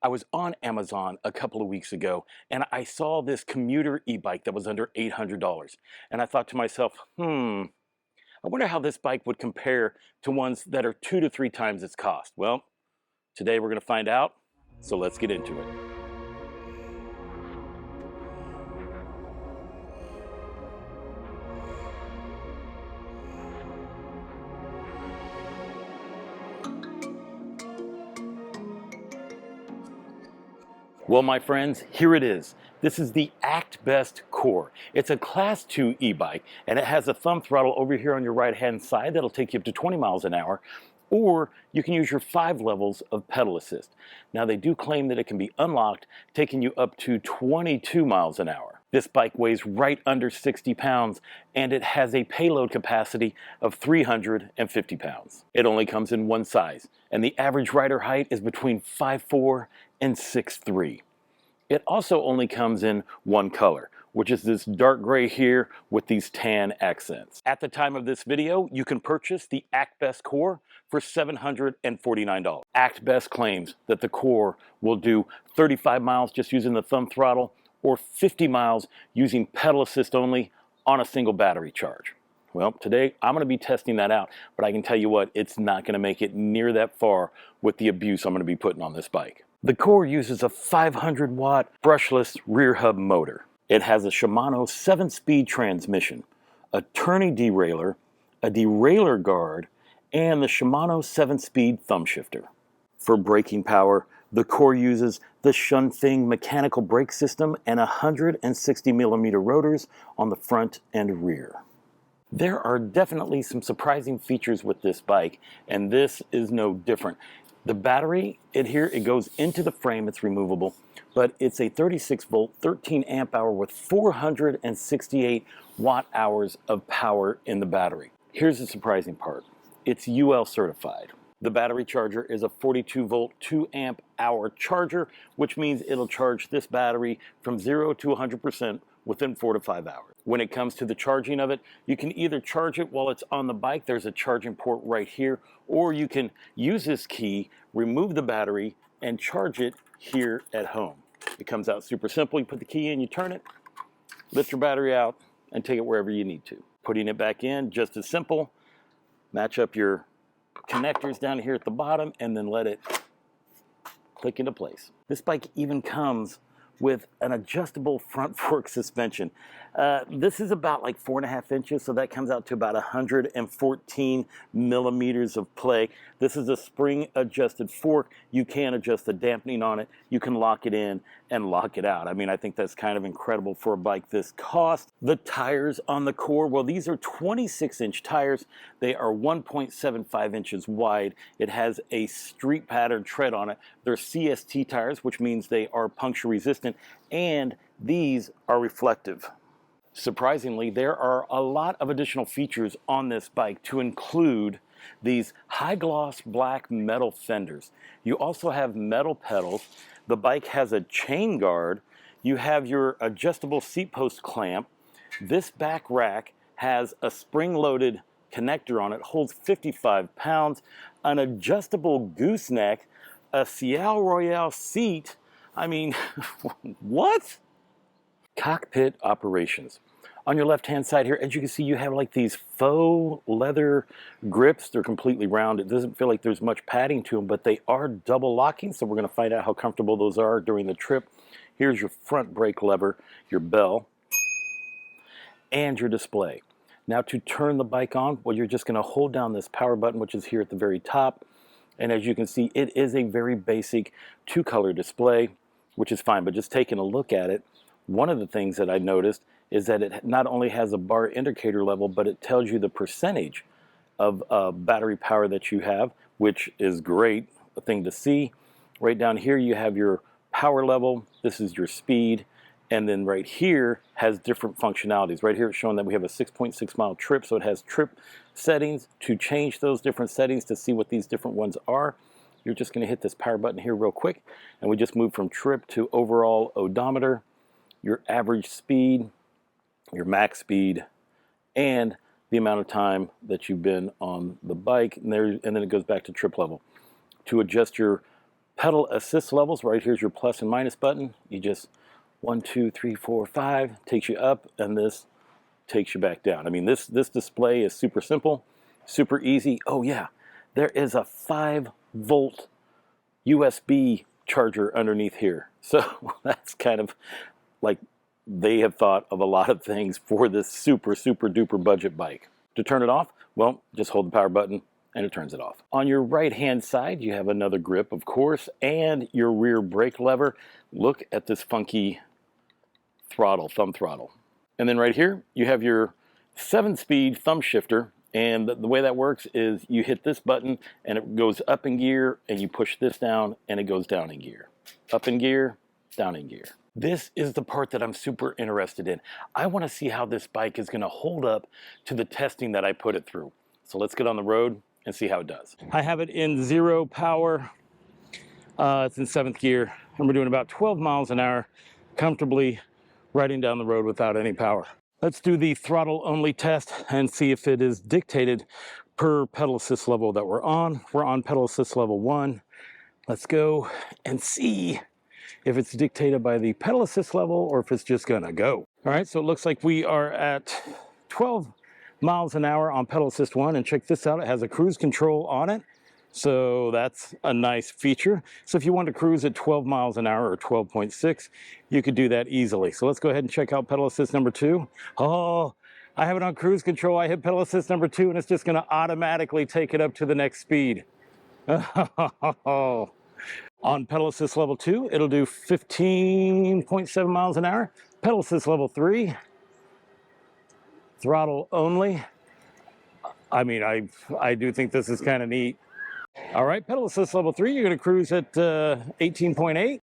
I was on Amazon a couple of weeks ago and I saw this commuter e-bike that was under $800. And I thought to myself, I wonder how this bike would compare to ones that are 2 to 3 times its cost. Well, today we're going to find out, so let's get into it. Well, my friends, here it is. This is the Actbest Core. It's a Class 2 e-bike, and it has a thumb throttle over here on your right-hand side that'll take you up to 20 miles an hour, or you can use your 5 levels of pedal assist. Now, they do claim that it can be unlocked, taking you up to 22 miles an hour. This bike weighs right under 60 pounds, and it has a payload capacity of 350 pounds. It only comes in one size, and the average rider height is between 5'4" and 6'3". It also only comes in one color, which is this dark gray here with these tan accents. At the time of this video, you can purchase the Actbest Core for $749. Actbest claims that the Core will do 35 miles just using the thumb throttle, or 50 miles using pedal assist only on a single battery charge. Well, today I'm going to be testing that out, but I can tell you what, it's not going to make it near that far with the abuse I'm going to be putting on this bike. The Core uses a 500-watt brushless rear hub motor. It has a Shimano 7-speed transmission, a tourney derailleur, a derailleur guard, and the Shimano 7-speed thumb shifter. For braking power, the Core uses the Shunfeng mechanical brake system and 160mm rotors on the front and rear. There are definitely some surprising features with this bike, and this is no different. The battery, it goes into the frame, it's removable, but it's a 36-volt, 13-amp-hour with 468 watt-hours of power in the battery. Here's the surprising part. It's UL certified. The battery charger is a 42-volt, 2-amp-hour charger, which means it'll charge this battery from 0 to 100% within 4 to 5 hours. When it comes to the charging of it, you can either charge it while it's on the bike, there's a charging port right here, or you can use this key, remove the battery, and charge it here at home. It comes out super simple. You put the key in, you turn it, lift your battery out, and take it wherever you need to. Putting it back in, just as simple. Match up your connectors down here at the bottom, and then let it click into place. This bike even comes with an adjustable front fork suspension. This is about like 4.5 inches, so that comes out to about 114 millimeters of play. This is a spring adjusted fork. You can adjust the dampening on it. You can lock it in and lock it out. I mean, I think that's kind of incredible for a bike this cost. The tires on the Core, well, these are 26-inch tires. They are 1.75 inches wide. It has a street pattern tread on it. They're CST tires, which means they are puncture resistant, and these are reflective. Surprisingly, there are a lot of additional features on this bike, to include these high gloss black metal fenders. You also have metal pedals. The bike has a chain guard. You have your adjustable seat post clamp. This back rack has a spring-loaded connector on it, holds 55 pounds, an adjustable gooseneck, a Cial Royale seat. I mean, what? Cockpit Operations. On your left-hand side here, as you can see, you have like these faux leather grips. They're completely round. It doesn't feel like there's much padding to them, but they are double locking, so we're going to find out how comfortable those are during the trip. Here's your front brake lever, your bell, and your display. Now, to turn the bike on, well, you're just going to hold down this power button, which is here at the very top. And as you can see, it is a very basic 2-color display, which is fine. But just taking a look at it, one of the things that I noticed is that it not only has a bar indicator level, but it tells you the percentage of battery power that you have, which is great, a thing to see. Right down here, you have your power level. This is your speed. And then right here has different functionalities. Right here it's showing that we have a 6.6 mile trip, so it has trip settings. To change those different settings to see what these different ones are, you're just going to hit this power button here real quick, and we just move from trip to overall odometer, your average speed, your max speed, and the amount of time that you've been on the bike, and then it goes back to trip level. To adjust your pedal assist levels. Right here's your plus and minus button. You just 1, 2, 3, 4, 5 takes you up, and this takes you back down. I mean, this display is super simple, super easy. Oh yeah, there is a 5-volt USB charger underneath here. So that's kind of like they have thought of a lot of things for this super duper budget bike. To turn it off, well, just hold the power button and it turns it off. On your right hand side, you have another grip, of course, and your rear brake lever. Look at this funky throttle, thumb throttle. And then right here, you have your 7-speed thumb shifter. And the way that works is you hit this button and it goes up in gear, and you push this down and it goes down in gear. Up in gear, down in gear. This is the part that I'm super interested in. I want to see how this bike is going to hold up to the testing that I put it through. So let's get on the road and see how it does. I have it in 0 power. It's in 7th gear, and we're doing about 12 miles an hour, comfortably riding down the road without any power. Let's do the throttle only test and see if it is dictated per pedal assist level that we're on. We're on pedal assist level 1. Let's go and see if it's dictated by the pedal assist level or if it's just gonna go. All right, so it looks like we are at 12 miles an hour on pedal assist 1, and check this out, it has a cruise control on it. So that's a nice feature. So if you want to cruise at 12 miles an hour or 12.6, you could do that easily. So let's go ahead and check out pedal assist number 2. Oh, I have it on cruise control. I hit pedal assist number 2 and it's just going to automatically take it up to the next speed. On pedal assist level 2, it'll do 15.7 miles an hour. Pedal assist level 3, throttle only. I mean, I do think this is kind of neat. All right, pedal assist level 3, you're going to cruise at 18.8.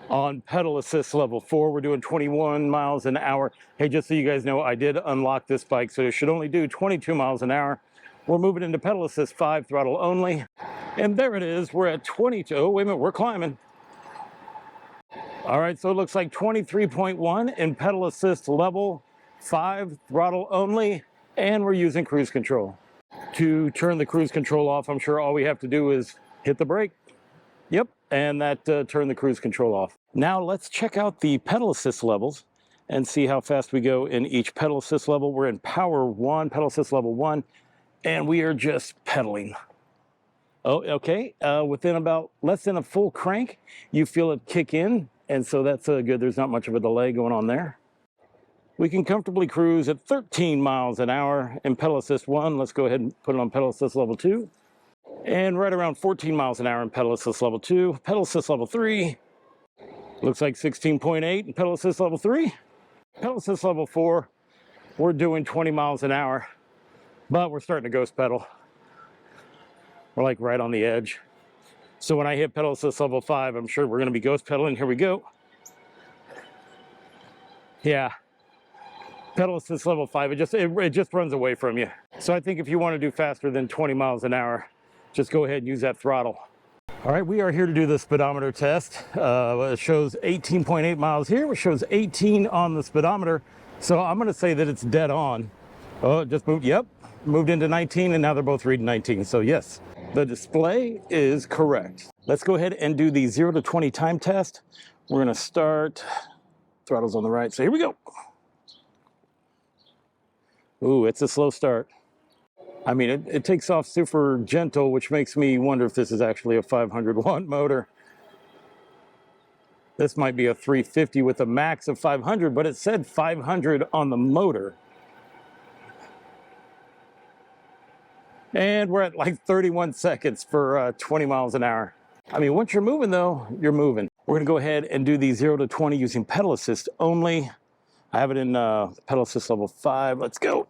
On pedal assist level 4, we're doing 21 miles an hour. Hey, just so you guys know, I did unlock this bike, so it should only do 22 miles an hour. We're moving into pedal assist 5, throttle only. And there it is, we're at 22. Oh, wait a minute, we're climbing. All right, so it looks like 23.1 in pedal assist level 5, throttle only, and we're using cruise control. To turn the cruise control off, I'm sure all we have to do is hit the brake. Yep, and that turned the cruise control off. Now let's check out the pedal assist levels and see how fast we go in each pedal assist level. We're in power 1, pedal assist level 1, and we are just pedaling. Oh, okay, within about less than a full crank, you feel it kick in, and so that's good. There's not much of a delay going on there. We can comfortably cruise at 13 miles an hour in pedal assist 1. Let's go ahead and put it on pedal assist level 2. And right around 14 miles an hour in pedal assist level 2. Pedal assist level 3. Looks like 16.8 in pedal assist level 3. Pedal assist level 4. We're doing 20 miles an hour, but we're starting to ghost pedal. We're like right on the edge. So when I hit pedal assist level 5, I'm sure we're going to be ghost pedaling. Here we go. Yeah. Pedal assist level 5, it just runs away from you. So I think if you want to do faster than 20 miles an hour, just go ahead and use that throttle. All right, we are here to do the speedometer test. It shows 18.8 miles here. It shows 18 on the speedometer. So I'm going to say that it's dead on. Oh, it just moved. Yep, moved into 19, and now they're both reading 19. So yes, the display is correct. Let's go ahead and do the 0 to 20 time test. We're going to start. Throttle's on the right. So here we go. Ooh, it's a slow start. I mean, it takes off super gentle, which makes me wonder if this is actually a 500-watt motor. This might be a 350 with a max of 500, but it said 500 on the motor. And we're at like 31 seconds for 20 miles an hour. I mean, once you're moving though, you're moving. We're gonna go ahead and do the 0 to 20 using pedal assist only. I have it in pedal assist level 5. Let's go.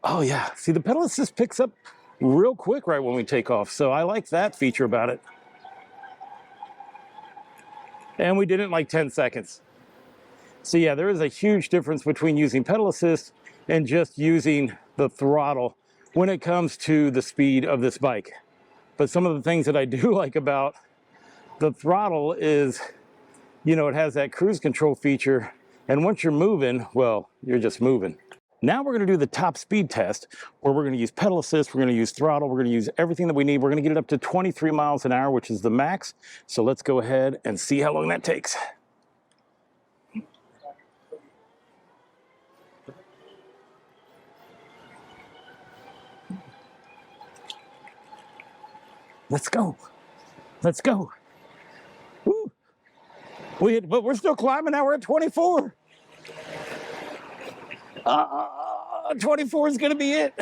Oh yeah, see the pedal assist picks up real quick right when we take off. So I like that feature about it. And we did it in like 10 seconds. So yeah, there is a huge difference between using pedal assist and just using the throttle when it comes to the speed of this bike. But some of the things that I do like about the throttle is, you know, it has that cruise control feature, and once you're moving, well, you're just moving. Now we're going to do the top speed test, where we're going to use pedal assist, we're going to use throttle, we're going to use everything that we need. We're going to get it up to 23 miles an hour, which is the max. So let's go ahead and see how long that takes. Let's go. Let's go. Woo. But we're still climbing. Now we're at 24. 24 is going to be it.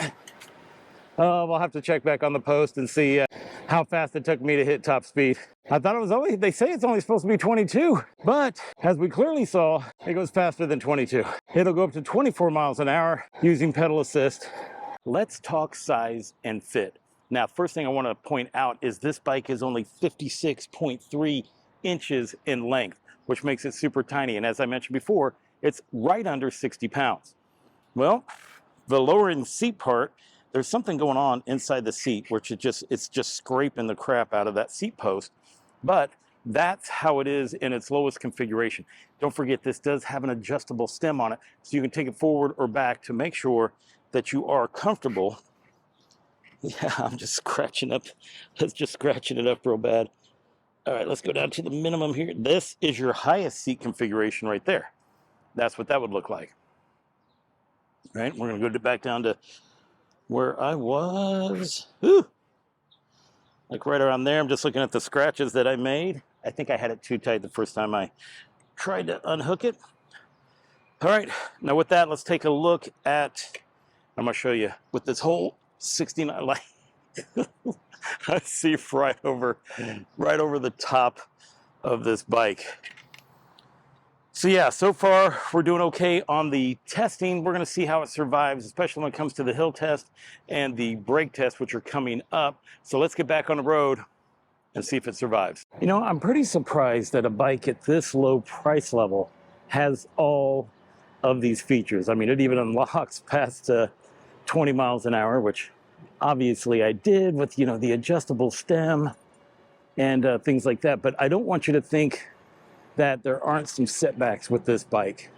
We'll have to check back on the post and see how fast it took me to hit top speed. I thought it was only, they say it's only supposed to be 22, but as we clearly saw, it goes faster than 22. It'll go up to 24 miles an hour using pedal assist. Let's talk size and fit. Now, first thing I want to point out is this bike is only 56.3 inches in length, which makes it super tiny. And as I mentioned before, it's right under 60 pounds. Well, the lower in the seat part, there's something going on inside the seat, which it's just scraping the crap out of that seat post. But that's how it is in its lowest configuration. Don't forget, this does have an adjustable stem on it, so you can take it forward or back to make sure that you are comfortable. Yeah, I'm just scratching up. It's just scratching it up real bad. All right, let's go down to the minimum here. This is your highest seat configuration right there. That's what that would look like. All right, we're going to go back down to where I was. Whew. Like right around there. I'm just looking at the scratches that I made. I think I had it too tight the first time I tried to unhook it. All right, now with that, let's take a look at, I'm going to show you with this whole 69 light. I see right over the top of this bike. So yeah, so far we're doing okay on the testing. We're going to see how it survives, especially when it comes to the hill test and the brake test, which are coming up. So let's get back on the road and see if it survives. You know, I'm pretty surprised that a bike at this low price level has all of these features. I mean, it even unlocks past 20 miles an hour, which obviously I did with, you know, the adjustable stem and things like that. But I don't want you to think that there aren't some setbacks with this bike.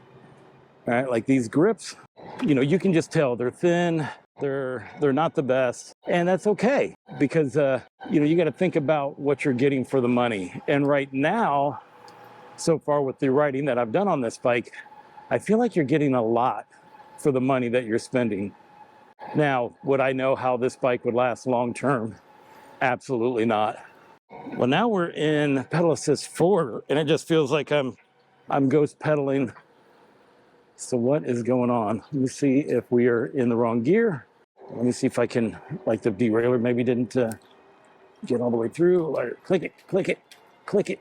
All right, like these grips, you know, you can just tell they're thin, they're not the best, and that's okay because you know, you got to think about what you're getting for the money. And right now, so far with the riding that I've done on this bike, I feel like you're getting a lot for the money that you're spending. Now, would I know how this bike would last long term? Absolutely not. Well, now we're in pedal assist 4, and it just feels like I'm ghost pedaling. So what is going on? Let me see if we are in the wrong gear. Let me see if I can, like the derailleur maybe didn't get all the way through. Or click it, click it, click it.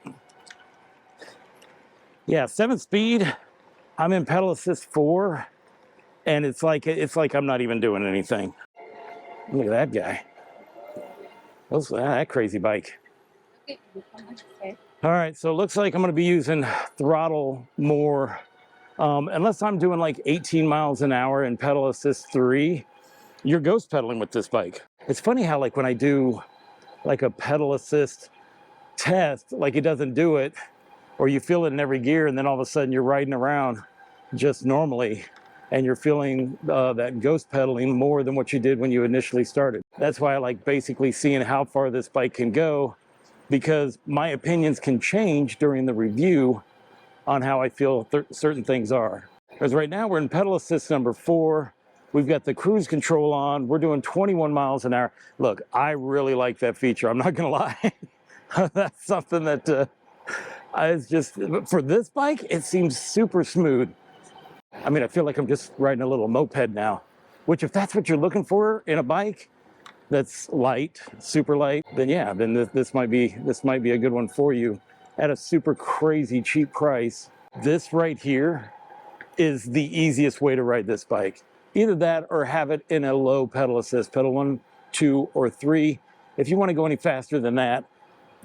Yeah, 7 speed. I'm in pedal assist 4, and it's like I'm not even doing anything. Look at that guy. That crazy bike. All right, so it looks like I'm going to be using throttle more, unless I'm doing like 18 miles an hour in pedal assist 3. You're ghost pedaling with this bike. It's funny how like when I do like a pedal assist test, like it doesn't do it, or you feel it in every gear, and then all of a sudden you're riding around just normally, and you're feeling that ghost pedaling more than what you did when you initially started. That's why I like basically seeing how far this bike can go, because my opinions can change during the review on how I feel certain things are. Because right now we're in pedal assist number 4. We've got the cruise control on. We're doing 21 miles an hour. Look, I really like that feature. I'm not gonna lie. That's something that it's just, for this bike, it seems super smooth. I mean, I feel like I'm just riding a little moped now, which if that's what you're looking for in a bike that's light, super light, then yeah, then this might be a good one for you at a super crazy cheap price. This right here is the easiest way to ride this bike. Either that or have it in a low pedal assist, pedal 1, 2, or 3. If you want to go any faster than that,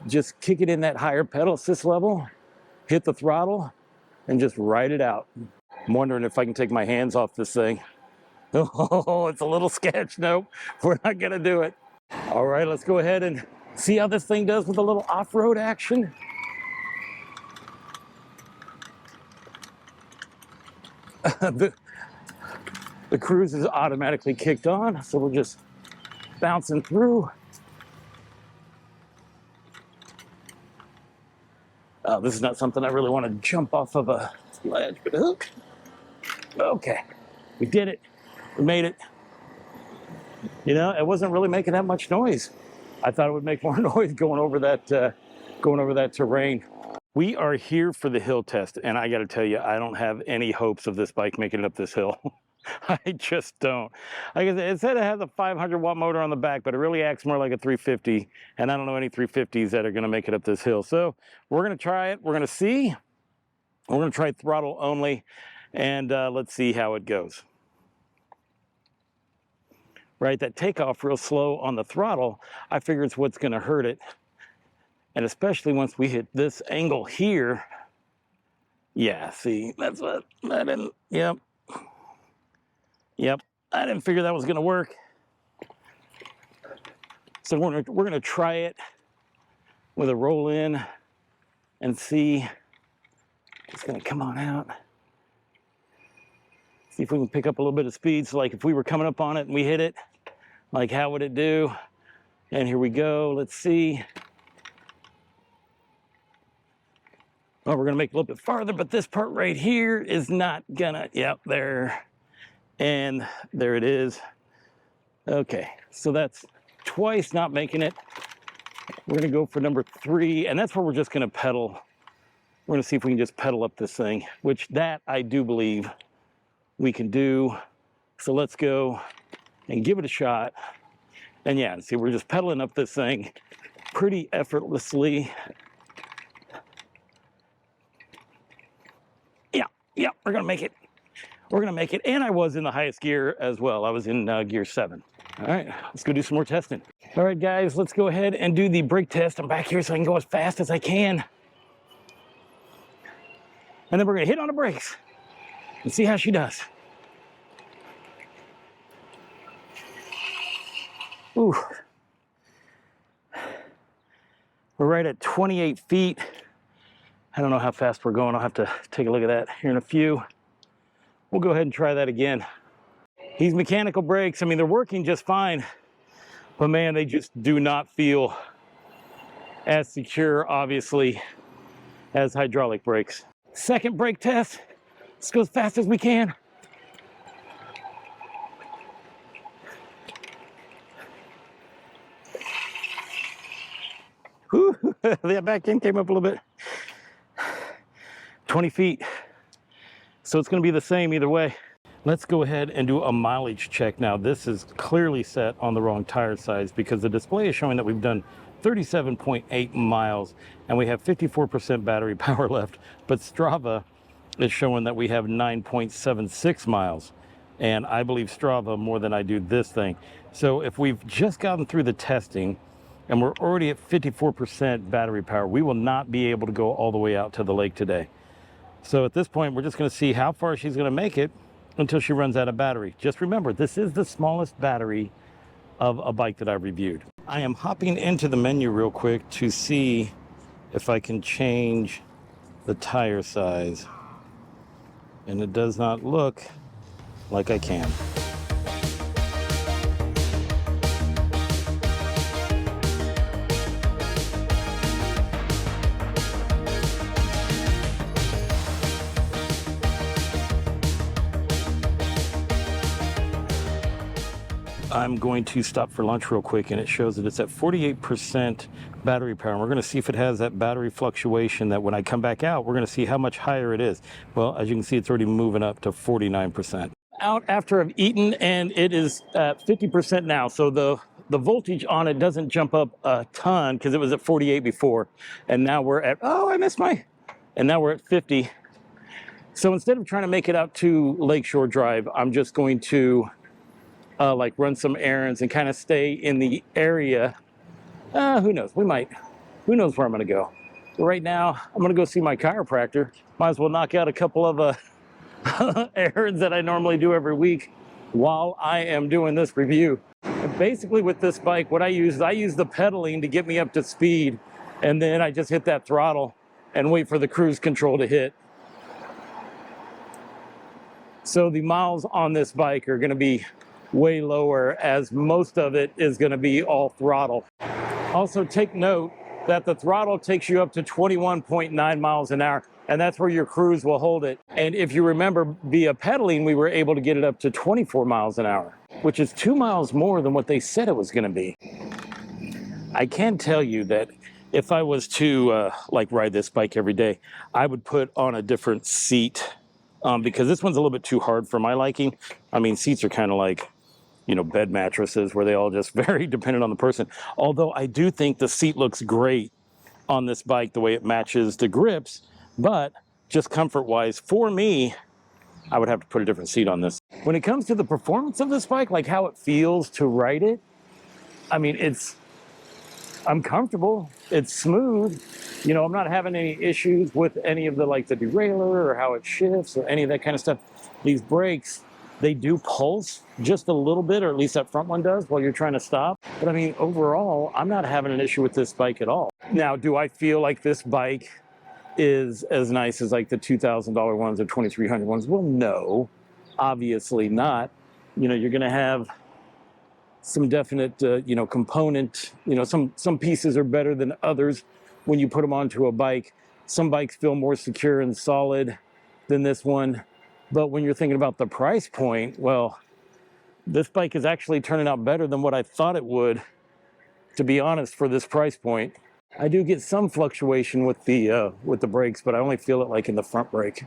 just kick it in that higher pedal assist level, hit the throttle, and just ride it out. I'm wondering if I can take my hands off this thing. Oh, it's a little sketch. Nope, we're not gonna do it. All right, let's go ahead and see how this thing does with a little off-road action. The The cruise is automatically kicked on, so we're just bouncing through. Oh, this is not something I really want to jump off of a ledge, but hook. Okay, we did it. We made it. You know, it wasn't really making that much noise. I thought it would make more noise going over that terrain. We are here for the hill test, and I got to tell you, I don't have any hopes of this bike making it up this hill. I just don't. Like I said, it said it has a 500-watt motor on the back, but it really acts more like a 350, and I don't know any 350s that are going to make it up this hill. So we're going to try it. We're going to see. We're going to try throttle only, and let's see how it goes. Right, that takeoff real slow on the throttle, I figure it's what's going to hurt it. And especially once we hit this angle here, yeah, see, that's what I didn't, yep, I didn't figure that was going to work. So we're gonna try it with a roll in and see. It's going to come on out. See if we can pick up a little bit of speed. So like if we were coming up on it and we hit it, like how would it do? And here we go, let's see. Well, we're gonna make it a little bit farther, but this part right here is not gonna, yep, there. And there it is. Okay, so that's twice not making it. We're gonna go for number 3, and that's where we're just gonna pedal. We're gonna see if we can just pedal up this thing, which that I do believe we can do. So let's go and give it a shot. And yeah, see, we're just pedaling up this thing pretty effortlessly. Yeah, we're gonna make it. We're gonna make it. And I was in the highest gear as well. I was in gear 7. All right, let's go do some more testing. All right, guys, let's go ahead and do the brake test. I'm back here so I can go as fast as I can. And then we're gonna hit on the brakes and see how she does. Ooh. We're right at 28 feet. I don't know how fast we're going. I'll have to take a look at that here in a few. We'll go ahead and try that again. These mechanical brakes, I mean, they're working just fine, but man, they just do not feel as secure, obviously, as hydraulic brakes. Second brake test. Let's go as fast as we can. Whew, that back end came up a little bit. 20 feet. So it's going to be the same either way. Let's go ahead and do a mileage check now. This is clearly set on the wrong tire size because the display is showing that we've done 37.8 miles and we have 54% battery power left, but Strava is showing that we have 9.76 miles. And I believe Strava more than I do this thing. So if we've just gotten through the testing and we're already at 54% battery power, we will not be able to go all the way out to the lake today. So at this point, we're just going to see how far she's going to make it until she runs out of battery. Just remember, this is the smallest battery of a bike that I've reviewed. I am hopping into the menu real quick to see if I can change the tire size. And it does not look like I can. I'm going to stop for lunch real quick, and it shows that it's at 48% battery power. And we're going to see if it has that battery fluctuation that when I come back out, we're going to see how much higher it is. Well, as you can see, it's already moving up to 49%. Out after I've eaten, and it is at 50% now. So the voltage on it doesn't jump up a ton because it was at 48 before. And now we're at, oh, I missed my, and now we're at 50. So instead of trying to make it out to Lakeshore Drive, I'm just going to like run some errands and kind of stay in the area. Who knows? Who knows where I'm going to go. But right now, I'm going to go see my chiropractor. Might as well knock out a couple of errands that I normally do every week while I am doing this review. And basically with this bike, what I use the pedaling to get me up to speed. And then I just hit that throttle and wait for the cruise control to hit. So the miles on this bike are going to be way lower, as most of it is going to be all throttle. Also take note that the throttle takes you up to 21.9 miles an hour, and that's where your cruise will hold it. And if you remember, via pedaling, we were able to get it up to 24 miles an hour, which is 2 miles more than what they said it was going to be. I can tell you that if I was to like ride this bike every day, I would put on a different seat, because this one's a little bit too hard for my liking. I mean, seats are kind of like, you know, bed mattresses where they all just very dependent on the person. Although I do think the seat looks great on this bike, the way it matches the grips, but just comfort-wise, for me, I would have to put a different seat on this. When it comes to the performance of this bike, like how it feels to ride it, I mean, I'm comfortable, it's smooth. You know, I'm not having any issues with any of the, like the derailleur or how it shifts or any of that kind of stuff. These brakes, they do pulse just a little bit, or at least that front one does while you're trying to stop. But I mean, overall, I'm not having an issue with this bike at all. Now, do I feel like this bike is as nice as like the $2,000 ones or $2,300 ones? Well, no, obviously not. You know, you're going to have some definite, you know, component, you know, some pieces are better than others when you put them onto a bike. Some bikes feel more secure and solid than this one. But when you're thinking about the price point, well, this bike is actually turning out better than what I thought it would, to be honest, for this price point. I do get some fluctuation with the brakes, but I only feel it like in the front brake.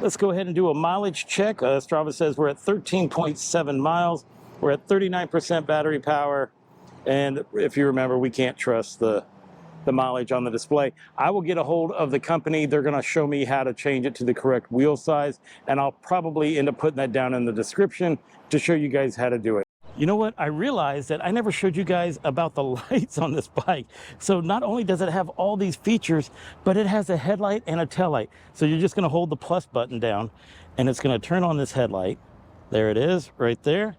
Let's go ahead and do a mileage check. Strava says we're at 13.7 miles. We're at 39% battery power. And if you remember, we can't trust the mileage on the display. I will get a hold of the company. They're going to show me how to change it to the correct wheel size. And I'll probably end up putting that down in the description to show you guys how to do it. You know what? I realized that I never showed you guys about the lights on this bike. So not only does it have all these features, but it has a headlight and a tail light. So you're just going to hold the plus button down and it's going to turn on this headlight. There it is right there.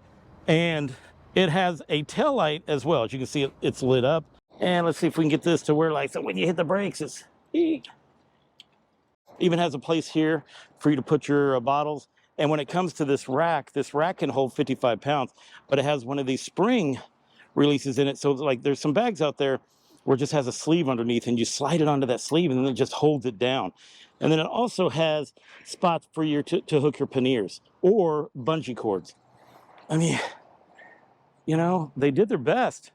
And it has a tail light as well. As you can see, it's lit up. And let's see if we can get this to where, like, so when you hit the brakes, it's even has a place here for you to put your bottles. And when it comes to this rack can hold 55 pounds, but it has one of these spring releases in it. So like there's some bags out there where it just has a sleeve underneath and you slide it onto that sleeve and then it just holds it down. And then it also has spots for you to hook your panniers or bungee cords. I mean, you know, they did their best.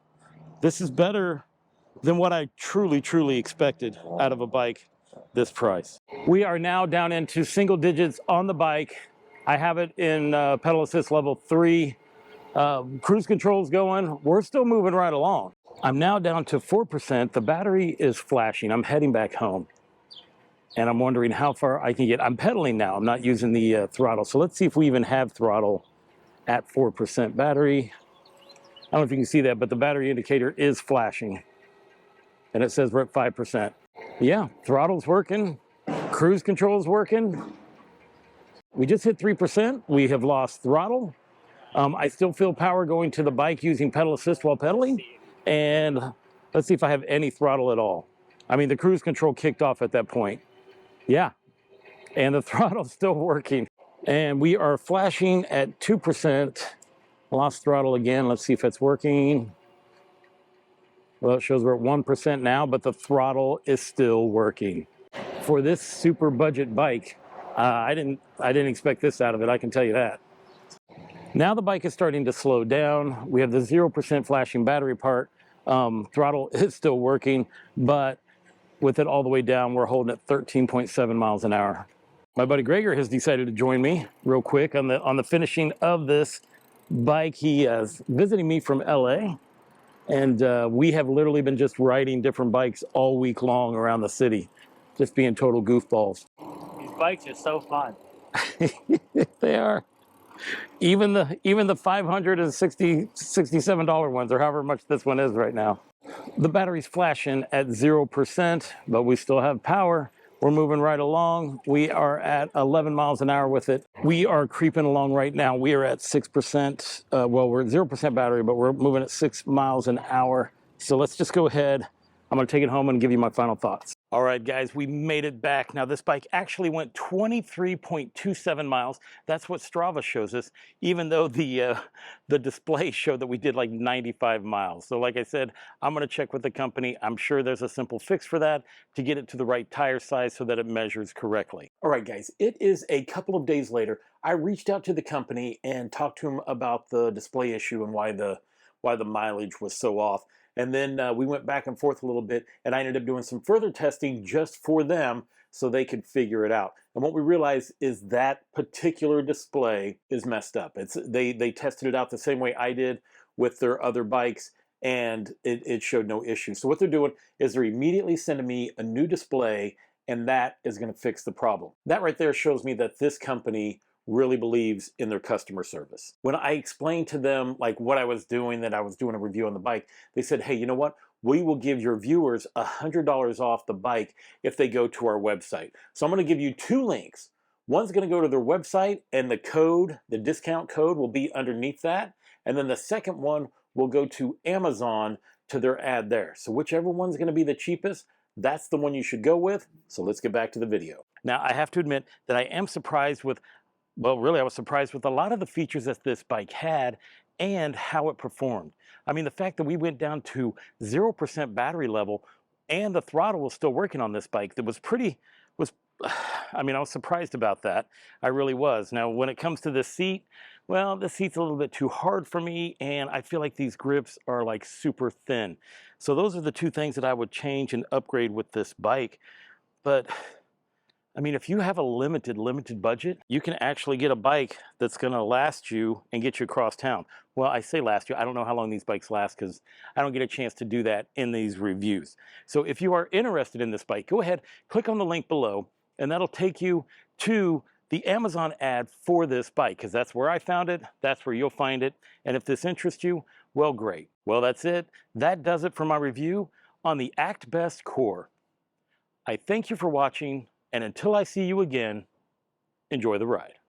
This is better than what I truly expected out of a bike this price. We are now down into single digits on the bike. I have it in pedal assist level 3. Cruise control's going. We're still moving right along. I'm now down to 4%. The battery is flashing. I'm heading back home. And I'm wondering how far I can get. I'm pedaling now. I'm not using the throttle. So let's see if we even have throttle at 4% battery. I don't know if you can see that, but the battery indicator is flashing. And it says we're at 5%. Yeah, throttle's working. Cruise control's working. We just hit 3%. We have lost throttle. I still feel power going to the bike using pedal assist while pedaling. And let's see if I have any throttle at all. I mean, the cruise control kicked off at that point. Yeah, and the throttle's still working. And we are flashing at 2%. Lost throttle again. Let's see if it's working. Well, it shows we're at 1% now, but the throttle is still working. For this super budget bike, I didn't expect this out of it, I can tell you that. Now the bike is starting to slow down. We have the 0% flashing battery part. Throttle is still working, but with it all the way down, we're holding at 13.7 miles an hour. My buddy Gregor has decided to join me real quick on the finishing of this bike. He is visiting me from LA, and we have literally been just riding different bikes all week long around the city, just being total goofballs. These bikes are so fun. They are. Even the $567 ones, or however much this one is right now. The battery's flashing at 0%, but we still have power. We're moving right along. We are at 11 miles an hour with it. We are creeping along right now. We are at 6%. Well, we're at 0% battery, but we're moving at 6 miles an hour. So let's just go ahead. I'm gonna take it home and give you my final thoughts. All right, guys, we made it back. Now, this bike actually went 23.27 miles. That's what Strava shows us, even though the display showed that we did like 95 miles. So like I said, I'm gonna check with the company. I'm sure there's a simple fix for that to get it to the right tire size so that it measures correctly. All right, guys, it is a couple of days later. I reached out to the company and talked to them about the display issue and why the mileage was so off. And then we went back and forth a little bit, and I ended up doing some further testing just for them so they could figure it out. And what we realized is that particular display is messed up. They tested it out the same way I did with their other bikes, and it showed no issue. So what they're doing is they're immediately sending me a new display, and that is going to fix the problem. That right there shows me that this company really believes in their customer service. When I explained to them like what I was doing, that I was doing a review on the bike, they said, hey, you know what? We will give your viewers $100 off the bike if they go to our website. So I'm going to give you two links. One's going to go to their website, and the code, the discount code, will be underneath that. And then the second one will go to Amazon to their ad there. So whichever one's going to be the cheapest, that's the one you should go with. So let's get back to the video. Now, I have to admit that I am surprised with, well, really, I was surprised with a lot of the features that this bike had and how it performed. I mean, the fact that we went down to 0% battery level and the throttle was still working on this bike, that was I mean, I was surprised about that. I really was. Now, when it comes to the seat, well, the seat's a little bit too hard for me, and I feel like these grips are like super thin. So those are the two things that I would change and upgrade with this bike. But I mean, if you have a limited budget, you can actually get a bike that's going to last you and get you across town. Well, I say last you. I don't know how long these bikes last because I don't get a chance to do that in these reviews. So if you are interested in this bike, go ahead, click on the link below, and that'll take you to the Amazon ad for this bike, because that's where I found it. That's where you'll find it. And if this interests you, well, great. Well, that's it. That does it for my review on the Actbest Core. I thank you for watching. And until I see you again, enjoy the ride.